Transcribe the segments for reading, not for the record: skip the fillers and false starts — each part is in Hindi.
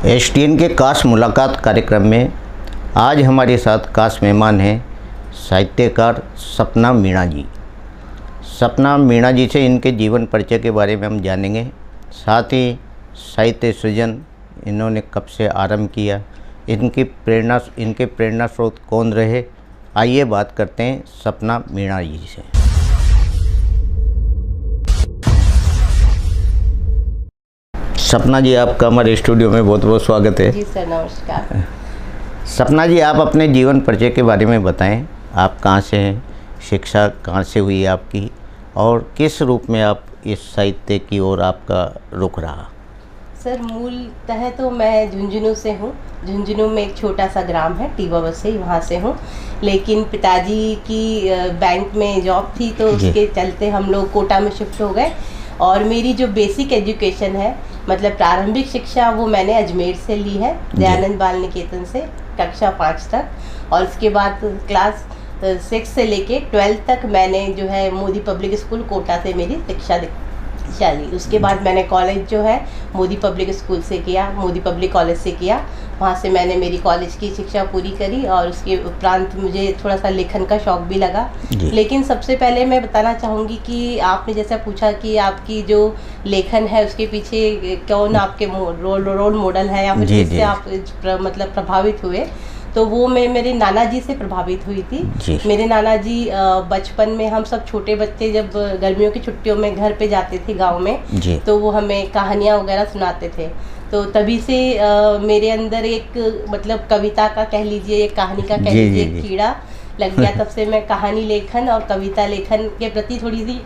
एसटीएन के खास मुलाकात कार्यक्रम में आज हमारे साथ खास मेहमान हैं साहित्यकार सपना मीणा जी। सपना मीणा जी से इनके जीवन परिचय के बारे में हम जानेंगे, साथ ही साहित्य सृजन इन्होंने कब से आरंभ किया, इनके प्रेरणा स्रोत कौन रहे। आइए बात करते हैं सपना मीणा जी से। सपना जी, आपका हमारे स्टूडियो में बहुत बहुत स्वागत है। जी सर, नमस्कार। सपना जी, आप अपने जीवन परिचय के बारे में बताएं। आप कहाँ से हैं, शिक्षा कहाँ से हुई आपकी, और किस रूप में आप इस साहित्य की ओर आपका रुख रहा? सर, मूलतः तो मैं झुंझुनू से हूँ। झुंझुनू में एक छोटा सा ग्राम है टीबा बसे, वहाँ से हूँ। लेकिन पिताजी की बैंक में जॉब थी, तो उसके चलते हम लोग कोटा में शिफ्ट हो गए। और मेरी जो बेसिक एजुकेशन है, मतलब प्रारंभिक शिक्षा, वो मैंने अजमेर से ली है, दयानंद बाल निकेतन से, कक्षा 5 तक। और उसके बाद क्लास 6 से लेके 12 तक मैंने जो है मोदी पब्लिक स्कूल कोटा से मेरी शिक्षा ली। उसके बाद मैंने कॉलेज जो है मोदी पब्लिक स्कूल से किया, मोदी पब्लिक कॉलेज से किया। वहाँ से मैंने मेरी कॉलेज की शिक्षा पूरी करी और उसके उपरांत मुझे थोड़ा सा लेखन का शौक़ भी लगा। लेकिन सबसे पहले मैं बताना चाहूँगी कि आपने जैसा पूछा कि आपकी जो लेखन है उसके पीछे कौन आपके रोल मॉडल है या फिर जिससे आप मतलब प्रभावित हुए, तो वो मैं मेरे नाना जी से प्रभावित हुई थी। मेरे नाना जी बचपन में, हम सब छोटे बच्चे जब गर्मियों की छुट्टियों में घर पे जाते थे गांव में, तो वो हमें कहानियाँ वगैरह सुनाते थे। तो तभी से मेरे अंदर एक मतलब कविता का कह लीजिए, एक कहानी का कह लीजिए, एक कीड़ा लग गया। तब से मैं कहानी लेखन और कविता लेखन के प्रति थोड़ी सी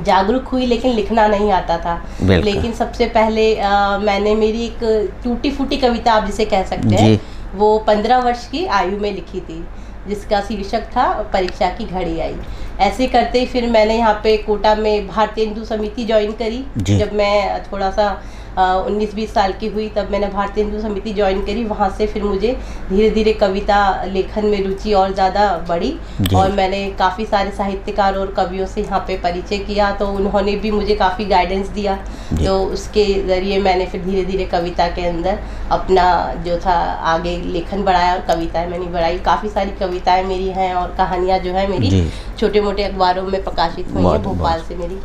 जागरूक हुई, लेकिन लिखना नहीं आता था। लेकिन सबसे पहले मैंने मेरी एक टूटी फूटी कविता आप जिसे कह सकते हैं, वो 15 वर्ष की आयु में लिखी थी, जिसका शीर्षक था परीक्षा की घड़ी आई। ऐसे करते ही फिर मैंने यहाँ पे कोटा में भारतीय हिंदू समिति ज्वाइन करी। जब मैं थोड़ा सा 19-20 साल की हुई, तब मैंने भारतीय हिंदू समिति ज्वाइन करी। वहाँ से फिर मुझे धीरे धीरे कविता लेखन में रुचि और ज़्यादा बढ़ी और मैंने काफ़ी सारे साहित्यकार और कवियों से यहाँ पे परिचय किया, तो उन्होंने भी मुझे काफ़ी गाइडेंस दिया। तो उसके ज़रिए मैंने फिर धीरे धीरे कविता के अंदर अपना जो था आगे लेखन बढ़ाया और कविताएँ मैंने बढ़ाई। काफ़ी सारी कविताएँ मेरी हैं और कहानियाँ जो है मेरी छोटे मोटे अखबारों में प्रकाशित हुई हैं। भोपाल से मेरी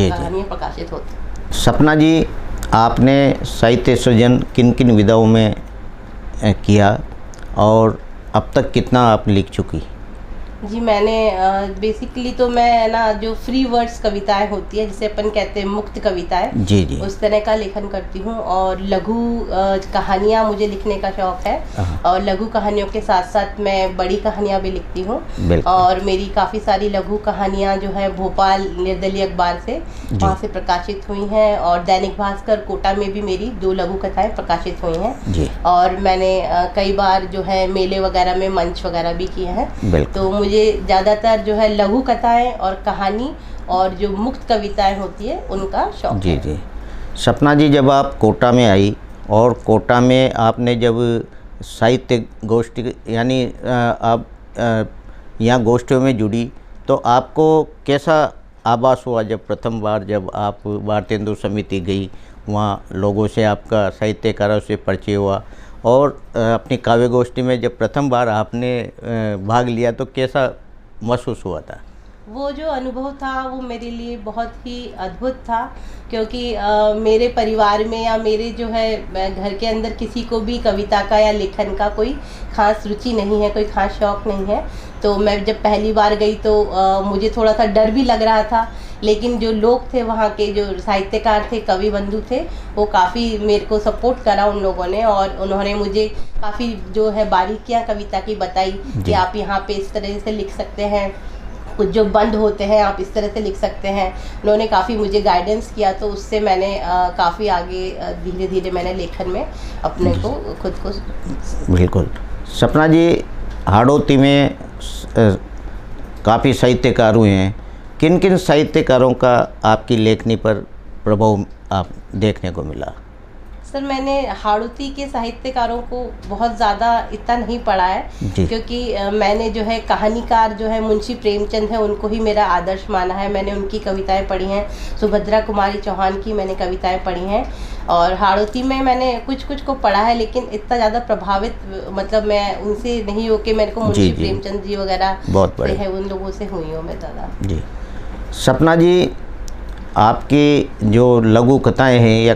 कहानियाँ प्रकाशित होती। सपना जी, आपने साहित्य सृजन किन किन विधाओं में किया और अब तक कितना आप लिख चुकी? जी, मैंने बेसिकली तो मैं ना जो फ्री वर्ड्स कविताएं होती है, जिसे अपन कहते हैं मुक्त कविताएं, जी, उस तरह का लेखन करती हूँ। और लघु कहानियाँ मुझे लिखने का शौक़ है और लघु कहानियों के साथ साथ मैं बड़ी कहानियाँ भी लिखती हूँ। और मेरी काफ़ी सारी लघु कहानियाँ जो है भोपाल निर्दलीय अखबार से वहाँ से प्रकाशित हुई हैं, और दैनिक भास्कर कोटा में भी मेरी 2 लघु कथाएँ प्रकाशित हुई हैं। और मैंने कई बार जो है मेले वगैरह में मंच वगैरह भी किए हैं। तो मुझे ज़्यादातर जो है लघु कथाएं और कहानी और जो मुक्त कविताएं होती है उनका शौक है। जी। सपना जी, जब आप कोटा में आई और कोटा में आपने जब साहित्य गोष्ठी यानी आप यहाँ गोष्ठियों में जुड़ी, तो आपको कैसा आभास हुआ जब प्रथम बार जब आप भारतीय हिंदू समिति गई, वहाँ लोगों से आपका साहित्यकारों से परिचय हुआ, और अपनी काव्य गोष्ठी में जब प्रथम बार आपने भाग लिया, तो कैसा महसूस हुआ था? वो जो अनुभव था वो मेरे लिए बहुत ही अद्भुत था, क्योंकि मेरे परिवार में या मेरे जो है घर के अंदर किसी को भी कविता का या लेखन का कोई खास रुचि नहीं है, कोई खास शौक़ नहीं है। तो मैं जब पहली बार गई तो मुझे थोड़ा सा डर भी लग रहा था, लेकिन जो लोग थे वहाँ के, जो साहित्यकार थे, कवि बंधु थे, वो काफ़ी मेरे को सपोर्ट करा उन लोगों ने, और उन्होंने मुझे काफ़ी जो है बारीकियाँ कविता की बताई कि आप यहाँ पे इस तरह से लिख सकते हैं, कुछ जो बंद होते हैं आप इस तरह से लिख सकते हैं। उन्होंने काफ़ी मुझे गाइडेंस किया, तो उससे मैंने काफ़ी आगे धीरे धीरे मैंने लेखन में अपने को खुद को। बिल्कुल। सपना जी, हाड़ौती में काफ़ी साहित्यकार हुए हैं। किन किन साहित्यकारों का आपकी लेखनी पर प्रभाव आप देखने को मिला? सर मैंने हाड़ौती के साहित्यकारों को बहुत ज़्यादा इतना नहीं पढ़ा है जी। क्योंकि मैंने जो है कहानीकार जो है मुंशी प्रेमचंद है उनको ही मेरा आदर्श माना है। मैंने उनकी कविताएं पढ़ी हैं, सुभद्रा कुमारी चौहान की मैंने कविताएं पढ़ी हैं और हाड़ौती में मैंने कुछ कुछ को पढ़ा है, लेकिन इतना ज़्यादा प्रभावित मतलब मैं उनसे नहीं हो कि मेरे को मुंशी जी। प्रेमचंद जी वगैरह बहुत से बढ़िया। है, उन लोगों से हुई हूँ मैं ज़्यादा। जी। सपना जी, आपकी जो लघु कथाएं हैं या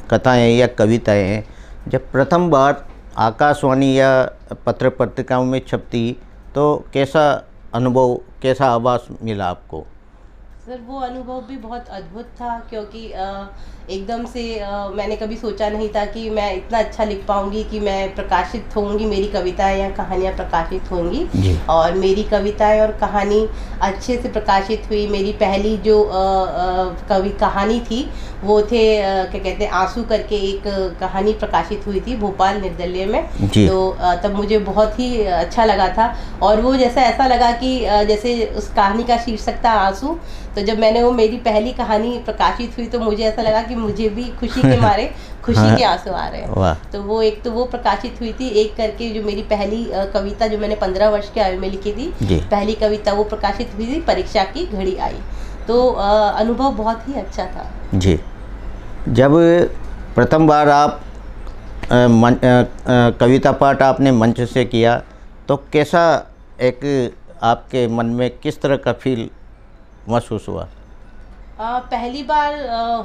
कथाएं या कविताएं हैं, जब प्रथम बार आकाशवाणी या पत्र पत्रिकाओं में छपती तो कैसा अनुभव, कैसा आभास मिला आपको? सर वो अनुभव भी बहुत अद्भुत था क्योंकि एकदम से मैंने कभी सोचा नहीं था कि मैं इतना अच्छा लिख पाऊंगी, कि मैं प्रकाशित होंगी, मेरी कविताएं या कहानियां प्रकाशित होंगी। और मेरी कविताएं और कहानी अच्छे से प्रकाशित हुई। मेरी पहली जो कहानी थी वो थे क्या कहते हैं आंसू करके एक कहानी प्रकाशित हुई थी भोपाल निर्दलीय में। तो तब मुझे बहुत ही अच्छा लगा था और वो जैसा ऐसा लगा कि जैसे उस कहानी का शीर्षक था आंसू, तो जब मैंने वो मेरी पहली कहानी प्रकाशित हुई तो मुझे ऐसा लगा कि मुझे भी खुशी के मारे खुशी के आंसू आ रहे हैं। तो वो एक तो वो प्रकाशित हुई थी, एक करके जो मेरी पहली कविता जो मैंने 15 वर्ष की आयु में लिखी थी, पहली कविता वो प्रकाशित हुई थी, परीक्षा की घड़ी आई। तो अनुभव बहुत ही अच्छा था। जी। जब प्रथम बार आप कविता पाठ आपने मंच से किया तो कैसा एक आपके मन में किस तरह का फील महसूस हुआ? पहली बार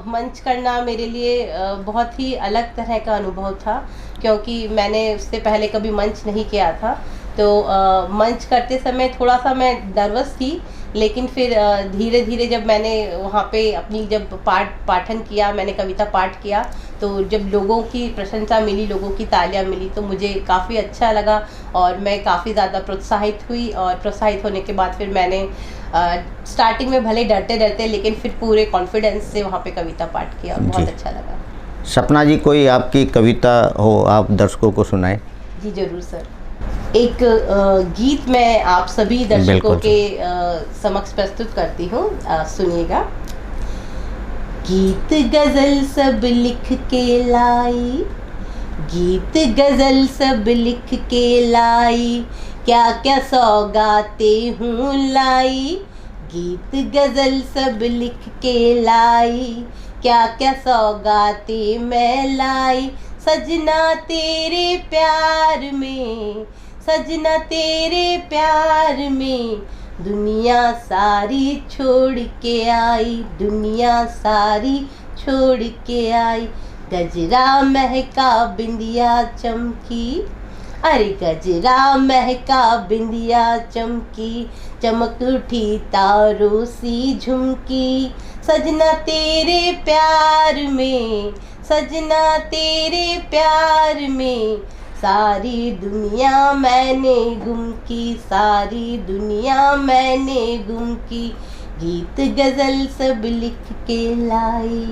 मंच करना मेरे लिए बहुत ही अलग तरह का अनुभव था क्योंकि मैंने उससे पहले कभी मंच नहीं किया था। तो मंच करते समय थोड़ा सा मैं नर्वस थी, लेकिन फिर धीरे धीरे जब मैंने वहाँ पे अपनी जब पाठन किया, मैंने कविता पाठ किया, तो जब लोगों की प्रशंसा मिली, लोगों की तालियां मिली तो मुझे काफ़ी अच्छा लगा और मैं काफ़ी ज़्यादा प्रोत्साहित हुई। और प्रोत्साहित होने के बाद फिर मैंने स्टार्टिंग में भले डरते डरते लेकिन फिर पूरे कॉन्फिडेंस से वहाँ पे कविता पाठ किया और बहुत अच्छा लगा। सपना जी, कोई आपकी कविता हो आप दर्शकों को सुनाएं? जी ज़रूर सर। एक गीत मैं आप सभी दर्शकों के समक्ष प्रस्तुत करती हूँ, सुनिएगा। गीत गजल सब लिख के लाई, गीत गजल सब लिख के लाई, क्या क्या सौगाते हूँ लाई, गीत गजल सब लिख के लाई, क्या क्या सौगाते मैं लाई, सजना तेरे प्यार में, सजना तेरे प्यार में, दुनिया सारी छोड़ के आई, दुनिया सारी छोड़ के आई, गजरा महका बिंदिया चमकी, अरे गजरा महका बिंदिया चमकी, चमक उठी तारों सी झुमकी, सजना तेरे प्यार में, सजना तेरे प्यार में, सारी दुनिया मैंने गुम की, सारी दुनिया मैंने गुम की, गीत गजल सब लिख के लाई,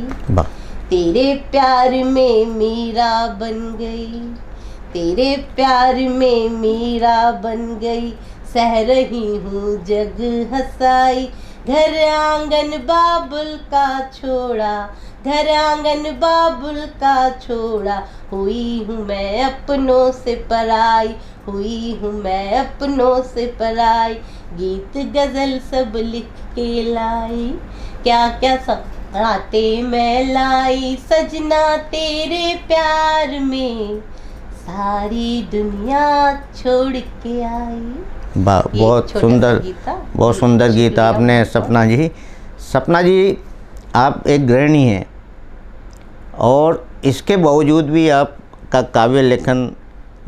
तेरे प्यार में मीरा बन गई, तेरे प्यार में मीरा बन गई, सह रही हूँ जग हंसाई, घर आंगन बाबुल का छोड़ा, घर आंगन बाबुल का छोड़ा, हुई हूँ मैं अपनों से पराई, हुई हूँ मैं अपनों से पराई, गीत गजल सब लिख के लाई, क्या क्या सौगाते मैं लाई, सजना तेरे प्यार में, सारी दुनिया छोड़ के आई। बहुत सुंदर, बहुत सुंदर गीत आपने सपना जी। सपना जी, आप एक गृहिणी हैं और इसके बावजूद भी आपका काव्य लेखन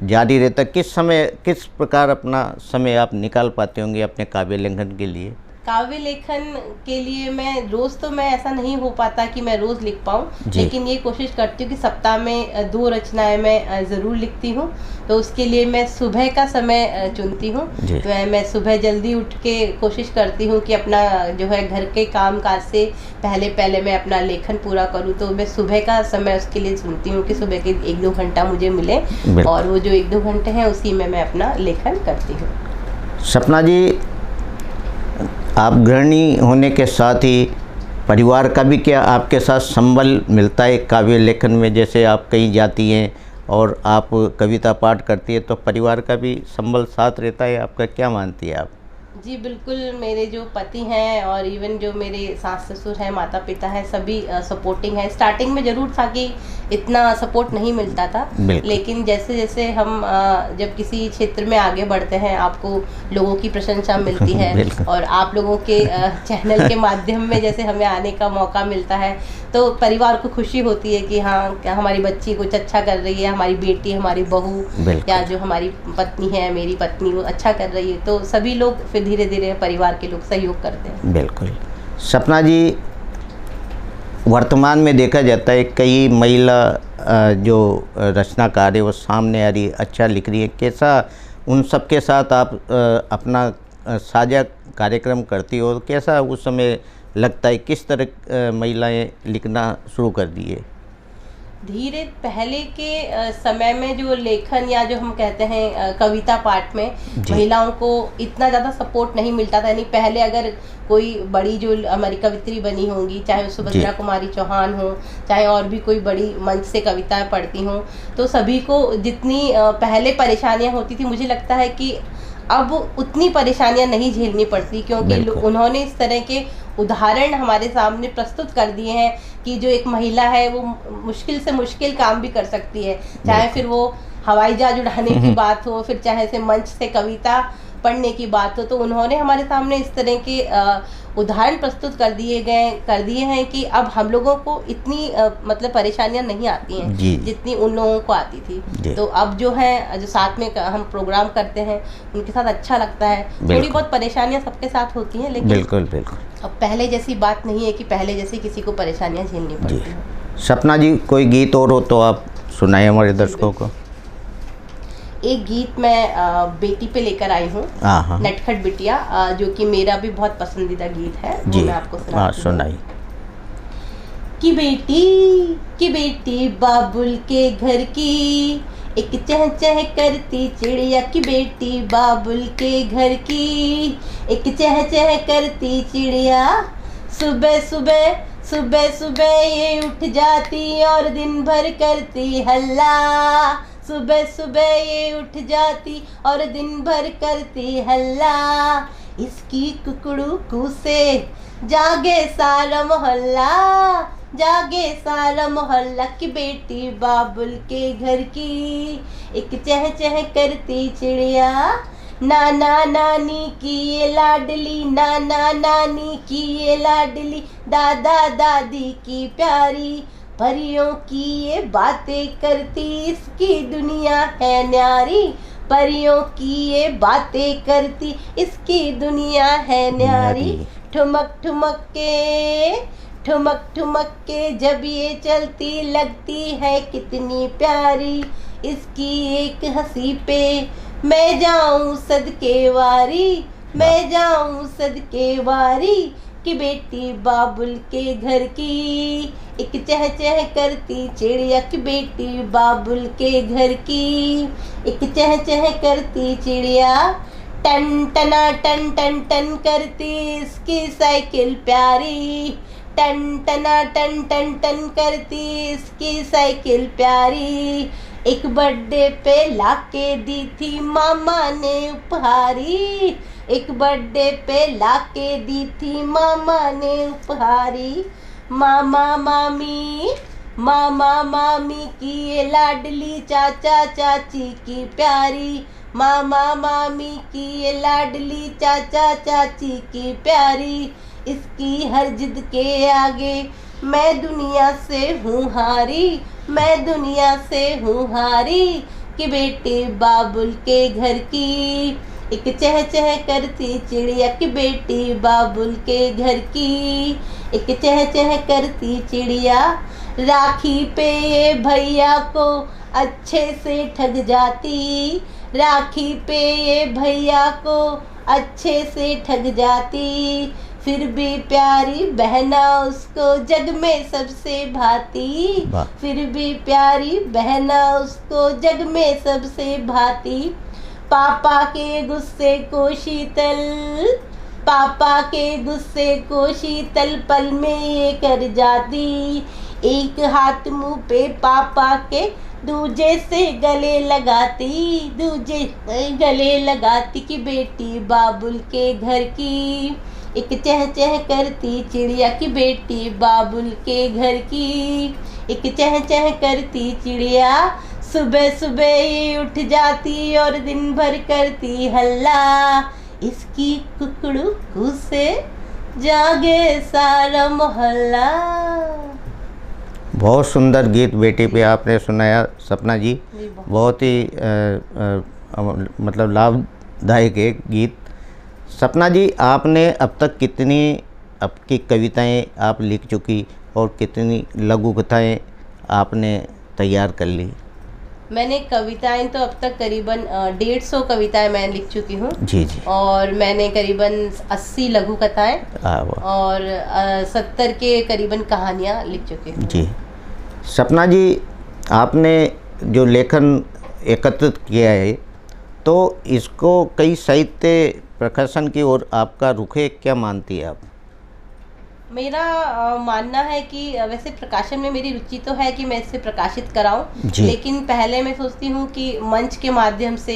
जारी रहता। किस प्रकार अपना समय आप निकाल पाते होंगे अपने काव्य लेखन के लिए? काव्य लेखन के लिए मैं रोज़ तो मैं ऐसा नहीं हो पाता कि मैं रोज़ लिख पाऊँ, लेकिन ये कोशिश करती हूँ कि सप्ताह में 2 रचनाएं मैं ज़रूर लिखती हूँ। तो उसके लिए मैं सुबह का समय चुनती हूँ। तो मैं सुबह जल्दी उठ के कोशिश करती हूँ कि अपना जो है घर के काम काज से पहले मैं अपना लेखन पूरा करूँ। तो मैं सुबह का समय उसके लिए चुनती हूँ कि सुबह के 1-2 घंटा मुझे मिले और वो जो 1-2 घंटे हैं उसी में मैं अपना लेखन करती हूँ। सपना जी, आप गृहिणी होने के साथ ही परिवार का भी क्या आपके साथ संबल मिलता है काव्य लेखन में? जैसे आप कहीं जाती हैं और आप कविता पाठ करती है तो परिवार का भी संबल साथ रहता है आपका, क्या मानती है आप? जी बिल्कुल, मेरे जो पति हैं और इवन जो मेरे सास ससुर हैं, माता पिता हैं, सभी सपोर्टिंग है। स्टार्टिंग में ज़रूर था कि इतना सपोर्ट नहीं मिलता था, लेकिन जैसे जैसे हम जब किसी क्षेत्र में आगे बढ़ते हैं, आपको लोगों की प्रशंसा मिलती है और आप लोगों के चैनल के माध्यम में जैसे हमें आने का मौका मिलता है, तो परिवार को खुशी होती है कि हाँ, क्या हमारी बच्ची कुछ अच्छा कर रही है, हमारी बेटी, हमारी बहू या जो हमारी पत्नी है, मेरी पत्नी, वो अच्छा कर रही है। तो सभी लोग फिर धीरे धीरे परिवार के लोग सहयोग करते हैं। बिल्कुल। सपना जी, वर्तमान में देखा जाता है कई महिला जो रचनाकार है वो सामने आ रही, अच्छा लिख रही है। कैसा उन सब के साथ आप अपना साझा कार्यक्रम करती हो? कैसा उस समय लगता है, किस तरह महिलाएं लिखना शुरू कर दिए? धीरे पहले के समय में जो लेखन या जो हम कहते हैं कविता पाठ में महिलाओं को इतना ज़्यादा सपोर्ट नहीं मिलता था। यानी पहले अगर कोई बड़ी जो हमारी कवित्री बनी होंगी, चाहे सुभद्रा कुमारी चौहान हो, चाहे और भी कोई बड़ी मंच से कविताएं पढ़ती हों, तो सभी को जितनी पहले परेशानियां होती थी, मुझे लगता है कि अब उतनी परेशानियां नहीं झेलनी पड़ती, क्योंकि उन्होंने इस तरह के उदाहरण हमारे सामने प्रस्तुत कर दिए हैं कि जो एक महिला है वो मुश्किल से मुश्किल काम भी कर सकती है, चाहे फिर वो हवाई जहाज उड़ाने की बात हो, फिर चाहे से मंच से कविता पढ़ने की बात हो। तो उन्होंने हमारे सामने इस तरह के उदाहरण प्रस्तुत कर दिए हैं कि अब हम लोगों को इतनी मतलब परेशानियां नहीं आती हैं जितनी उन लोगों को आती थी। तो अब जो है, जो साथ में हम प्रोग्राम करते हैं, उनके साथ अच्छा लगता है। थोड़ी बहुत परेशानियां सबके साथ होती हैं, लेकिन बिल्कुल बिल्कुल अब पहले जैसी बात नहीं है कि पहले जैसे किसी को परेशानियां झेलनी पड़ती हैं। सपना जी, कोई गीत और हो तो आप सुनाए हमारे दर्शकों को। एक गीत मैं बेटी पे लेकर आई हूँ, नटखट बिटिया, जो कि मेरा भी बहुत पसंदीदा गीत है, वो मैं आपको सुनाई। कि बेटी बाबुल के घर की, एक चह चह करती चिड़िया की बेटी बाबुल के घर की, एक चह चह करती चिड़िया। सुबह सुबह सुबह सुबह ये उठ जाती और दिन भर करती हल्ला, सुबह सुबह ये उठ जाती और दिन भर करती हल्ला। इसकी कुकड़ू से जागे सारा मोहल्ला, जागे सारा मोहल्ला की बेटी बाबुल के घर की, एक चह चह करती चिड़िया। नाना नानी की ये लाडली, नाना नानी की ये लाडली, दादा दादी की प्यारी, परियों की ये बातें करती, इसकी दुनिया है न्यारी, परियों की ये बातें करती, इसकी दुनिया है न्यारी। ठुमक ठुमक के जब ये चलती लगती है कितनी प्यारी, इसकी एक हंसी पे मैं जाऊं सदके वारी, मैं जाऊं सदके वारी, कि बेटी बाबुल के घर की, एक चह चह करती चिड़िया की बेटी बाबुल के घर की, एक चह चह करती चिड़िया। टन टना टन टन टन करती इसकी साइकिल प्यारी, टन टना टन टन टन करती इसकी साइकिल प्यारी। एक बर्थडे पे लाके दी थी मामा ने उपहारी, एक बर्थडे पे लाके दी थी मामा ने उपहारी। मामा मामी की ये लाडली, चाचा चाची की प्यारी, मामा मामी की ये लाडली, चाचा चाची की प्यारी। इसकी हर जिद के आगे मैं दुनिया से हूँ हारी, मैं दुनिया से हूँ हारी, कि बेटी बाबुल के घर की, एक चह चह करती चिड़िया की बेटी बाबुल के घर की, एक चह चह करती चिड़िया। राखी पे ये भैया को अच्छे से ठग जाती, राखी पे ये भैया को अच्छे से ठग जाती, फिर भी प्यारी बहना उसको जग में सबसे भाती, फिर भी प्यारी बहना उसको जग में सबसे भाती। पापा के गुस्से को शीतल, पापा के गुस्से को शीतल पल में ये कर जाती, एक हाथ मुंह पे पापा के दूजे से गले लगाती कि बेटी बाबुल के घर की, एक चह चह करती चिड़िया की बेटी बाबुल के घर की, एक चह चह करती चिड़िया, सुबह सुबह ये उठ जाती और दिन भर करती हल्ला, इसकी कुकड़ू से जागे सारा मोहल्ला। बहुत सुंदर गीत बेटी पे आपने सुनाया सपना जी, बहुत ही मतलब लाभदायक है गीत। सपना जी, आपने अब तक कितनी आपकी कविताएं आप लिख चुकी और कितनी लघु कथाएं आपने तैयार कर ली? मैंने कविताएं तो अब तक करीबन 150 कविताएं मैं लिख चुकी हूँ जी जी, और मैंने करीबन 80 लघु कथाएं और 70 के करीबन कहानियाँ लिख चुकी हूँ जी। सपना जी, आपने जो लेखन एकत्रित किया है तो इसको कई साहित्य प्रकाशन की ओर आपका रुख है, क्या मानती है आप? मेरा मानना है कि वैसे प्रकाशन में मेरी रुचि तो है कि मैं इसे प्रकाशित कराऊं, लेकिन पहले मैं सोचती हूँ कि मंच के माध्यम से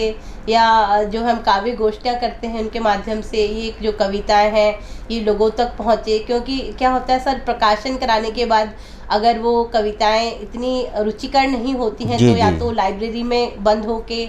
या जो हम काव्य गोष्ठियाँ करते हैं उनके माध्यम से ये जो कविताएं हैं ये लोगों तक पहुँचे। क्योंकि क्या होता है सर, प्रकाशन कराने के बाद अगर वो कविताएं इतनी रुचिकर नहीं होती हैं तो या तो लाइब्रेरी में बंद होके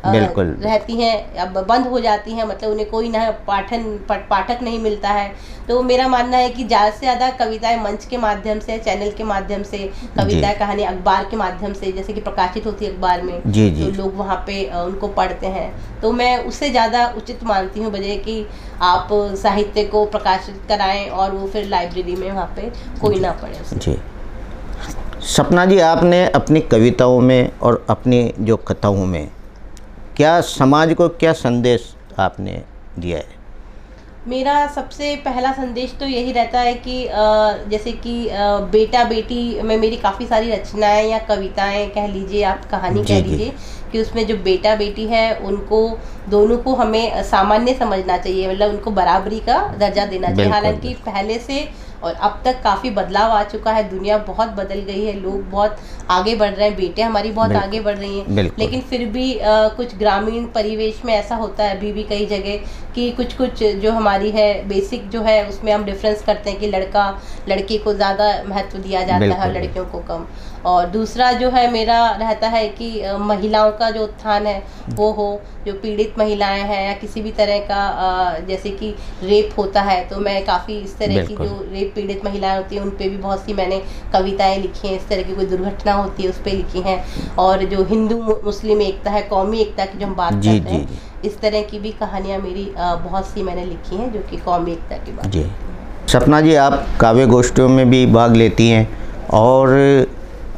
रहती हैं, अब बंद हो जाती हैं, मतलब उन्हें कोई ना पाठक नहीं मिलता है। तो मेरा मानना है कि ज़्यादा से ज़्यादा कविताएं मंच के माध्यम से, चैनल के माध्यम से, कविताएं कहानी अखबार के माध्यम से, जैसे कि प्रकाशित होती है अखबार में, तो लोग वहाँ पे उनको पढ़ते हैं, तो मैं उससे ज़्यादा उचित मानती हूँ बजाय कि आप साहित्य को प्रकाशित कराएं और वो फिर लाइब्रेरी में वहाँ पे कोई ना पढ़े। जी सपना जी, आपने अपनी कविताओं में और अपनी जो कथाओं में क्या समाज को क्या संदेश आपने दिया है? मेरा सबसे पहला संदेश तो यही रहता है कि जैसे कि बेटा बेटी में मेरी काफ़ी सारी रचनाएं या कविताएं कह लीजिए, आप कहानी कह लीजिए, कि उसमें जो बेटा बेटी है उनको दोनों को हमें सामान्य समझना चाहिए, मतलब उनको बराबरी का दर्जा देना चाहिए। हालांकि पहले से और अब तक काफ़ी बदलाव आ चुका है, दुनिया बहुत बदल गई है, लोग बहुत आगे बढ़ रहे हैं, बेटे हमारी बहुत आगे बढ़ रही हैं, लेकिन फिर भी कुछ ग्रामीण परिवेश में ऐसा होता है अभी भी कई जगह कि कुछ जो हमारी है बेसिक जो है उसमें हम डिफरेंस करते हैं कि लड़का लड़की को ज़्यादा महत्व दिया जाता है, लड़कियों को कम। और दूसरा जो है मेरा रहता है कि महिलाओं का जो उत्थान है वो हो, जो पीड़ित महिलाएं हैं या किसी भी तरह का जैसे कि रेप होता है, तो मैं काफ़ी इस तरह की जो रेप पीड़ित महिलाएं होती हैं उन पे भी बहुत सी मैंने कविताएं लिखी हैं। इस तरह की कोई दुर्घटना होती है उस पर लिखी हैं, और जो हिंदू मुस्लिम एकता है, कौमी एकता की जो हम बात करते हैं, इस तरह की भी कहानियाँ मेरी बहुत सी मैंने लिखी हैं जो कि कौमी एकता की बात है। सपना जी, आप काव्य गोष्ठियों में भी भाग लेती हैं और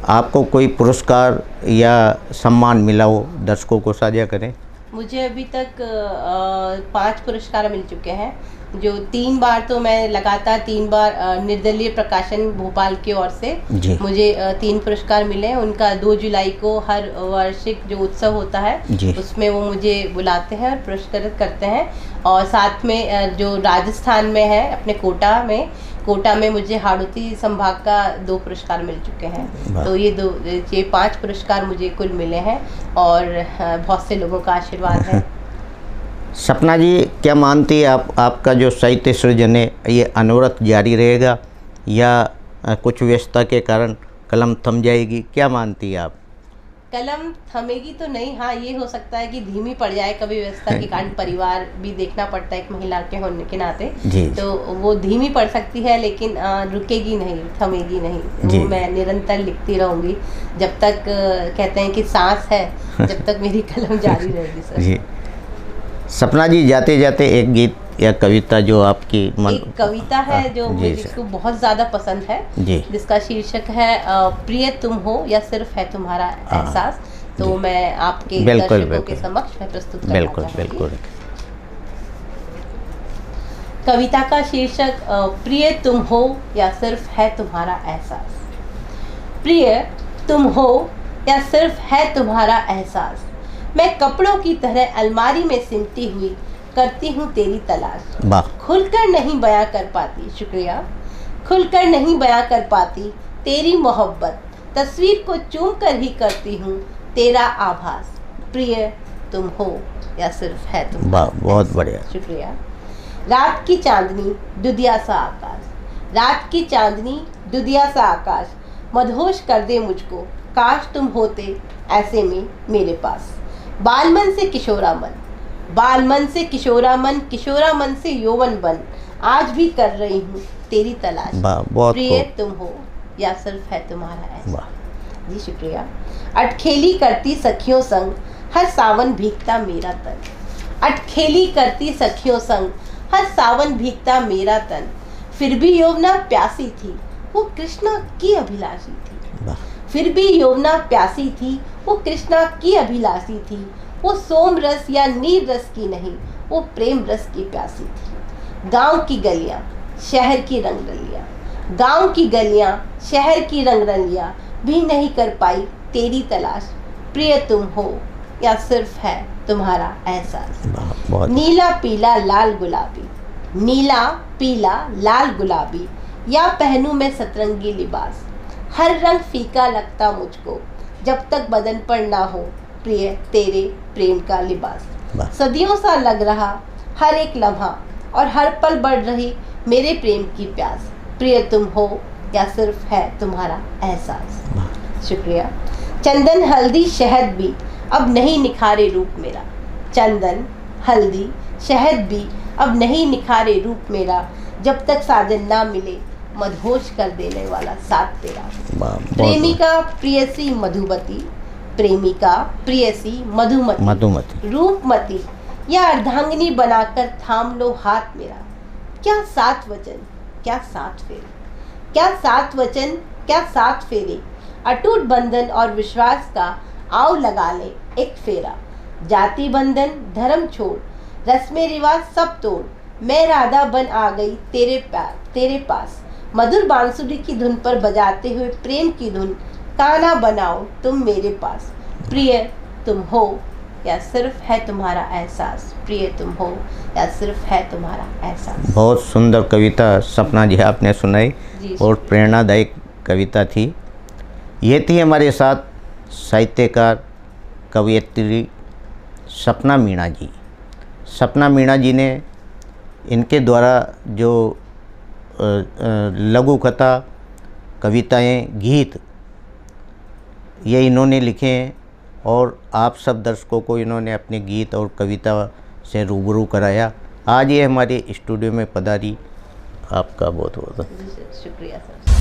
आपको कोई पुरस्कार या सम्मान मिला हो, दर्शकों को साझा करें। मुझे अभी तक 5 पुरस्कार मिल चुके हैं, जो 3 बार तो मैं लगातार 3 बार निर्दलीय प्रकाशन भोपाल की ओर से मुझे 3 पुरस्कार मिले हैं। उनका 2 जुलाई को हर वार्षिक जो उत्सव होता है उसमें वो मुझे बुलाते हैं और पुरस्कृत करते हैं। और साथ में जो राजस्थान में है अपने कोटा में मुझे हाड़ौती संभाग का 2 पुरस्कार मिल चुके हैं। तो ये 5 पुरस्कार मुझे कुल मिले हैं और बहुत से लोगों का आशीर्वाद है। सपना जी, क्या मानती है आप, आपका जो साहित्य सृजन है ये अनवरत जारी रहेगा या कुछ व्यस्तता के कारण कलम थम जाएगी, क्या मानती है आप? कलम थमेगी तो नहीं, हाँ ये हो सकता है कि धीमी पड़ जाए कभी व्यवस्था के कारण, परिवार भी देखना पड़ता है एक महिला के होने के नाते, तो वो धीमी पड़ सकती है, लेकिन रुकेगी नहीं, थमेगी नहीं। वो मैं निरंतर लिखती रहूँगी जब तक कहते हैं कि सांस है, जब तक मेरी कलम जारी रहेगी सर। जी सपना जी, जाते जाते एक गीत या कविता जो आपकी एक कविता है जो मुझे बहुत ज़्यादा पसंद है, जिसका शीर्षक है प्रिय तुम हो या सिर्फ है तुम्हारा एहसास, तो मैं आपके दर्शकों के समक्ष मैं प्रस्तुत करना चाहती हूँ। कविता का शीर्षक प्रिय तुम हो या सिर्फ है तुम्हारा एहसास। प्रिय तुम हो या सिर्फ है तुम्हारा एहसास, मैं कपड़ों की तरह अलमारी में सिमटी हुई करती हूँ तेरी तलाश, वाह खुलकर नहीं बयां कर पाती, शुक्रिया, खुलकर नहीं बयां कर पाती तेरी मोहब्बत, तस्वीर को चूम कर ही करती हूँ तेरा आभास, प्रिय तुम हो या सिर्फ है तुम। वाह, बहुत बढ़िया। शुक्रिया। रात की चांदनी दुधिया सा आकाश, रात की चांदनी दुधिया सा आकाश, मदहोश कर दे मुझको, काश तुम होते ऐसे में मेरे पास। बालमन से किशोरा मन, बालमन से किशोरा मन, किशोरा मन से यौवन बन, आज भी कर रही हूँ तेरी तलाश, बहुत प्रिय तुम हो या सिर्फ है तुम्हारा ऐसा। जी शुक्रिया। अटखेली करती सखियों संग हर सावन भीगता मेरा तन, अटखेली करती सखियों संग हर सावन भीगता मेरा तन, फिर भी यौवना प्यासी थी वो कृष्णा की अभिलाषी थी, फिर भी यौवना प्यासी थी वो कृष्णा की अभिलाषी थी, वो सोम रस या नीर रस की नहीं, वो प्रेम रस की प्यासी थी। गांव की गलियां शहर की रंगरलियां, गांव की गलियां शहर की रंगरलियां भी नहीं कर पाई तेरी तलाश, प्रिय तुम हो या सिर्फ है तुम्हारा एहसास। नीला पीला लाल गुलाबी, नीला पीला लाल गुलाबी, या पहनूं मैं सतरंगी लिबास, हर रंग फीका लगता मुझको जब तक बदन पर ना हो प्रिय तेरे प्रेम का लिबास। सदियों सा लग रहा हर एक लम्हा और हर पल बढ़ रही मेरे प्रेम की प्यास, प्रिय तुम हो या सिर्फ है तुम्हारा एहसास। शुक्रिया। चंदन हल्दी शहद भी अब नहीं निखारे रूप मेरा, चंदन हल्दी शहद भी अब नहीं निखारे रूप मेरा, जब तक साजन ना मिले मदहोश कर देने वाला साथ तेरा। प्रेमिका प्रियसी मधुमती, प्रेमिका प्रियसी मधुमती, रूपमती या अर्धांगिनी बनाकर थाम लो हाथ मेरा, क्या सात वचन क्या सात फेरे, क्या सात वचन क्या सात फेरे, अटूट बंधन और विश्वास का आओ लगा ले एक फेरा, जाति बंधन धर्म छोड़ रस्में रिवाज सब तोड़, मैं राधा बन आ गई तेरे पास, मधुर बांसुरी की धुन पर बजाते हुए प्रेम की धुन, काना बनाओ तुम मेरे पास, प्रिय तुम हो या सिर्फ है तुम्हारा एहसास, प्रिय तुम हो या सिर्फ है तुम्हारा एहसास। बहुत सुंदर कविता सपना जी आपने सुनाई और प्रेरणादायक कविता थी। ये थी हमारे साथ साहित्यकार कवयित्री सपना मीणा जी। सपना मीणा जी ने इनके द्वारा जो लघु कथा कविताएं गीत ये इन्होंने लिखे हैं और आप सब दर्शकों को इन्होंने अपने गीत और कविता से रूबरू कराया। आज ये हमारे स्टूडियो में पधारी, आपका बहुत बहुत शुक्रिया सर।